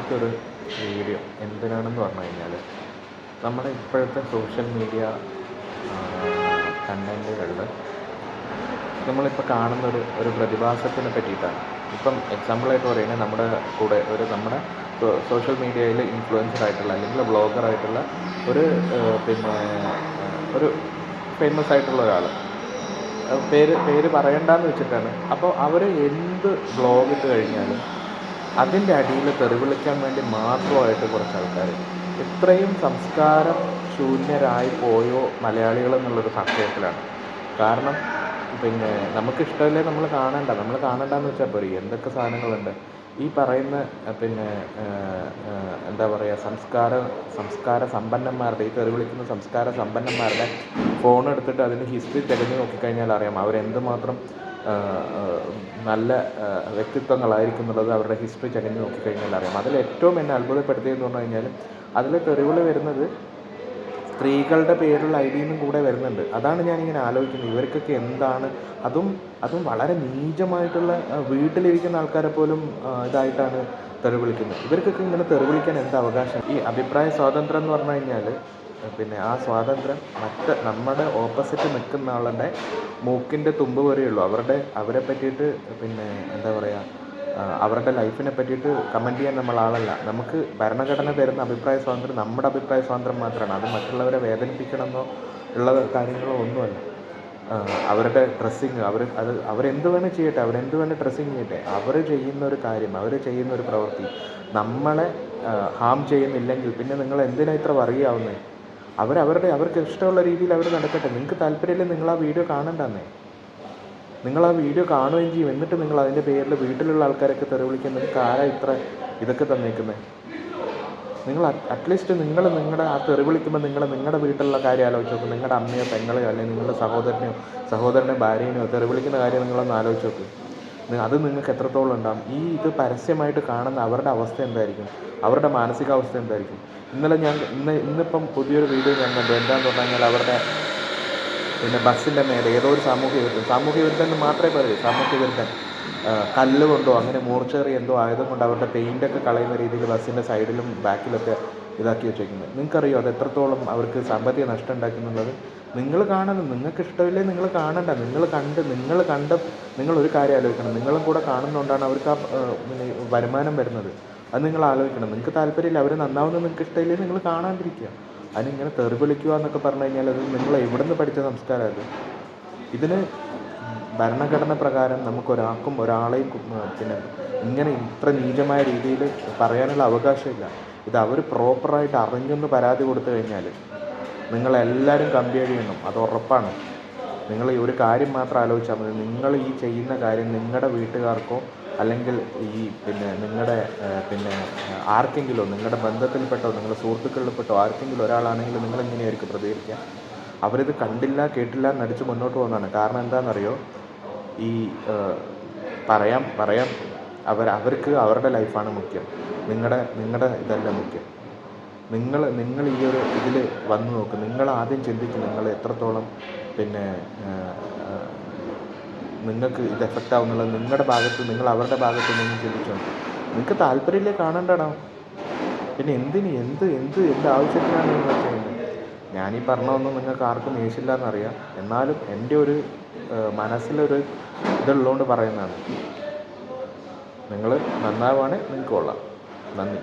ഇതൊരു വീഡിയോ എന്തിനാണെന്ന് പറഞ്ഞു കഴിഞ്ഞാൽ നമ്മുടെ ഇപ്പോഴത്തെ സോഷ്യൽ മീഡിയ കണ്ടൻറ്റുകളിൽ നമ്മളിപ്പോൾ കാണുന്ന ഒരു പ്രതിഭാസത്തിനെ പറ്റിയിട്ടാണ്. ഇപ്പം എക്സാമ്പിളായിട്ട് പറയുകയാണെങ്കിൽ നമ്മുടെ കൂടെ നമ്മുടെ സോഷ്യൽ മീഡിയയിൽ ഇൻഫ്ലുവൻസർ ആയിട്ടുള്ള അല്ലെങ്കിൽ വ്ളോഗറായിട്ടുള്ള ഒരു പിന്നെ ഒരു ഫേമസ് ആയിട്ടുള്ള ഒരാൾ, പേര് പറയണ്ടെന്ന് വെച്ചിട്ടാണ്. അപ്പോൾ അവർ എന്ത് വ്ളോഗ് ഇട്ട് കഴിഞ്ഞാലും അതിൻ്റെ അടിയിൽ തെറി വിളിക്കാൻ വേണ്ടി മാത്രമായിട്ട് കുറച്ച് ആൾക്കാർ. ഇത്രയും സംസ്കാരം ശൂന്യരായി പോയോ മലയാളികൾ എന്നുള്ളൊരു സംശയത്തിലാണ്. കാരണം നമുക്കിഷ്ടമല്ലേ നമ്മൾ കാണണ്ടെന്ന് വെച്ചാൽ പോരെ. എന്തൊക്കെ സാധനങ്ങളുണ്ട് ഈ പറയുന്ന എന്താ പറയുക, സംസ്കാര സമ്പന്നന്മാരുടെ, ഈ തെറി വിളിക്കുന്ന സംസ്കാര സമ്പന്നന്മാരുടെ ഫോൺ എടുത്തിട്ട് അതിൻ്റെ ഹിസ്റ്ററി തിരഞ്ഞു നോക്കിക്കഴിഞ്ഞാൽ അറിയാം അവരെന്തുമാത്രം നല്ല വ്യക്തിത്വങ്ങളായിരിക്കും എന്നുള്ളത്. അവരുടെ ഹിസ്റ്ററി തിരഞ്ഞു നോക്കിക്കഴിഞ്ഞാൽ അറിയാം. അതിൽ ഏറ്റവും എന്നെ അത്ഭുതപ്പെടുത്തിയതെന്ന് പറഞ്ഞു കഴിഞ്ഞാൽ അതിൽ തെറിവിൾ വരുന്നത് സ്ത്രീകളുടെ പേരുള്ള ഐഡിയനും കൂടെ വരുന്നുണ്ട്. അതാണ് ഞാനിങ്ങനെ ആലോചിക്കുന്നത്, ഇവർക്കൊക്കെ എന്താണ് അതും വളരെ നീചമായിട്ടുള്ള വീട്ടിലിരിക്കുന്ന ആൾക്കാരെ പോലും ഇതായിട്ടാണ് തെറി വിളിക്കുന്നത്. ഇവർക്കൊക്കെ ഇങ്ങനെ തെറി വിളിക്കാൻ എന്താ അവകാശം? ഈ അഭിപ്രായ സ്വാതന്ത്ര്യം എന്ന് പറഞ്ഞു കഴിഞ്ഞാൽ ആ സ്വാതന്ത്ര്യം നമ്മുടെ ഓപ്പോസിറ്റ് നിൽക്കുന്ന ആളുടെ മൂക്കിൻ്റെ തുമ്പ് വരെയുള്ളൂ. അവരെ പറ്റിയിട്ട് എന്താ പറയുക, അവരുടെ ലൈഫിനെ പറ്റിയിട്ട് കമൻറ്റ് ചെയ്യാൻ നമ്മൾ ആളല്ല. നമുക്ക് ഭരണഘടന തരുന്ന അഭിപ്രായ സ്വാതന്ത്ര്യം നമ്മുടെ അഭിപ്രായ സ്വാതന്ത്ര്യം മാത്രമാണ്. അത് മറ്റുള്ളവരെ വേദനിപ്പിക്കണമെന്നോ ഉള്ള കാര്യങ്ങളോ ഒന്നുമല്ല. അവരുടെ ഡ്രസ്സിങ് അവരെന്ത് വേണേൽ ചെയ്യട്ടെ, അവരെന്ത് വേണേൽ ഡ്രസ്സിങ് ചെയ്യട്ടെ. അവർ ചെയ്യുന്ന ഒരു കാര്യം, അവർ ചെയ്യുന്ന ഒരു പ്രവൃത്തി നമ്മളെ ഹാം ചെയ്യുന്നില്ലെങ്കിൽ പിന്നെ നിങ്ങൾ എന്തിനാ ഇത്ര വറിയാവുന്നത്? അവർക്ക് ഇഷ്ടമുള്ള രീതിയിൽ അവർ നടക്കട്ടെ. നിങ്ങൾക്ക് താല്പര്യമില്ല, നിങ്ങൾ ആ വീഡിയോ കാണണ്ടെന്നേ. നിങ്ങൾ ആ വീഡിയോ കാണുകയും ചെയ്യും. എന്നിട്ട് നിങ്ങൾ അതിൻ്റെ പേരിൽ വീട്ടിലുള്ള ആൾക്കാരൊക്കെ തെറി വിളിക്കാൻ നിങ്ങൾക്ക് ആരാ ഇത്ര ഇതൊക്കെ തന്നേക്കുന്നത്? നിങ്ങൾ അറ്റ്ലീസ്റ്റ് നിങ്ങളുടെ ആ തെറി വിളിക്കുമ്പോൾ നിങ്ങളുടെ വീട്ടിലുള്ള കാര്യം ആലോചിച്ച് നോക്കും. നിങ്ങളുടെ അമ്മയോ പെങ്ങളെയോ അല്ലെങ്കിൽ നിങ്ങളുടെ സഹോദരനെയോ ഭാര്യേനെയോ തെറി വിളിക്കുന്ന കാര്യം നിങ്ങളൊന്ന് ആലോചിച്ച് നോക്കും. അത് നിങ്ങൾക്ക് എത്രത്തോളം ഉണ്ടാകും? ഇത് പരസ്യമായിട്ട് കാണുന്ന അവരുടെ അവസ്ഥ എന്തായിരിക്കും? അവരുടെ മാനസികാവസ്ഥ എന്തായിരിക്കും? ഇന്നിപ്പം പുതിയൊരു വീഡിയോ ഞാൻ കണ്ടു. എന്താണെന്ന് പറഞ്ഞു കഴിഞ്ഞാൽ അവരുടെ ബസ്സിൻ്റെ മേലെ ഏതോ ഒരു സാമൂഹ്യ വിരുദ്ധൻ മാത്രമേ പറയൂ. സാമൂഹ്യ വിരുദ്ധൻ കല്ല് കൊണ്ടോ അങ്ങനെ മൂർച്ചേറി എന്തോ ആയുധം കൊണ്ട് അവരുടെ പെയിൻ്റൊക്കെ കളയുന്ന രീതിയിൽ ബസ്സിൻ്റെ സൈഡിലും ബാക്കിലൊക്കെ ഇതാക്കി വെച്ചേക്കുന്നത്. നിങ്ങൾക്കറിയോ അത് എത്രത്തോളം അവർക്ക് സാമ്പത്തിക നഷ്ടം ഉണ്ടാക്കുന്നുള്ളത്? നിങ്ങൾ കാണണം. നിങ്ങൾക്ക് ഇഷ്ടമില്ലേ നിങ്ങൾ കാണണ്ട. നിങ്ങളൊരു കാര്യം ആലോചിക്കണം. നിങ്ങളും കൂടെ കാണുന്നതുകൊണ്ടാണ് അവർക്ക് ആ വരുമാനം വരുന്നത്. അത് നിങ്ങൾ ആലോചിക്കണം. നിങ്ങൾക്ക് താല്പര്യമില്ല, അവർ നന്നാവുന്നത് നിങ്ങൾക്ക് ഇഷ്ടമില്ലേ, നിങ്ങൾ കാണാണ്ടിരിക്കുക. അതിനിങ്ങനെ തെറി വിളിക്കുക എന്നൊക്കെ പറഞ്ഞു കഴിഞ്ഞാൽ അത് നിങ്ങൾ എവിടെ നിന്ന് പഠിച്ച സംസ്കാരം? ഇതിന് ഭരണഘടന പ്രകാരം നമുക്കൊരാൾക്കും ഒരാളെയും ഇങ്ങനെ ഇത്ര നീചമായ രീതിയിൽ പറയാനുള്ള അവകാശമില്ല. ഇത് അവർ പ്രോപ്പറായിട്ട് അറിഞ്ഞൊന്ന് പരാതി കൊടുത്തു കഴിഞ്ഞാൽ നിങ്ങളെല്ലാവരും കമ്പയർ ചെയ്യണം, അത് ഉറപ്പാണ്. നിങ്ങൾ ഈ ഒരു കാര്യം മാത്രം ആലോചിച്ചാൽ മതി. നിങ്ങൾ ഈ ചെയ്യുന്ന കാര്യം നിങ്ങളുടെ വീട്ടുകാർക്കോ അല്ലെങ്കിൽ നിങ്ങളുടെ ആർക്കെങ്കിലോ, നിങ്ങളുടെ ബന്ധത്തിൽപ്പെട്ടോ നിങ്ങളുടെ സുഹൃത്തുക്കളിൽപ്പെട്ടോ ആർക്കെങ്കിലും ഒരാളാണെങ്കിൽ നിങ്ങളെങ്ങനെയായിരിക്കും പ്രതികരിക്കുക? അവരിത് കണ്ടില്ല കേട്ടില്ല എന്നടിച്ച് മുന്നോട്ട് പോകുന്നതാണ്. കാരണം എന്താണെന്നറിയോ? പറയാം അവർക്ക് അവരുടെ ലൈഫാണ് മുഖ്യം. നിങ്ങളുടെ ഇതല്ല മുഖ്യം. നിങ്ങൾ ഈ ഒരു ഇതിൽ വന്നു നോക്ക്. നിങ്ങൾ ആദ്യം ചിന്തിക്കും നിങ്ങൾ എത്രത്തോളം നിങ്ങൾക്ക് ഇത് എഫക്റ്റ് ആവുന്നുള്ളത് നിങ്ങളുടെ ഭാഗത്ത്, നിങ്ങൾ അവരുടെ ഭാഗത്ത് നിന്ന് ചിന്തിച്ചു നോക്കും. നിങ്ങൾക്ക് താല്പര്യമില്ലേ കാണണ്ടടാ. പിന്നെ എന്ത് ആവശ്യത്തിനാണ് നിങ്ങൾ ചെയ്യുന്നത്? ഞാനീ പറഞ്ഞതൊന്നും നിങ്ങൾക്ക് ആർക്കും ഏശില്ല എന്നറിയാം. എന്നാലും എൻ്റെ ഒരു മനസ്സിലൊരു ഇതുള്ളതുകൊണ്ട് പറയുന്നതാണ്. നിങ്ങൾ നന്നാവുകയാണെങ്കിൽ നിങ്ങൾക്ക് കൊള്ളാം. നന്ദി.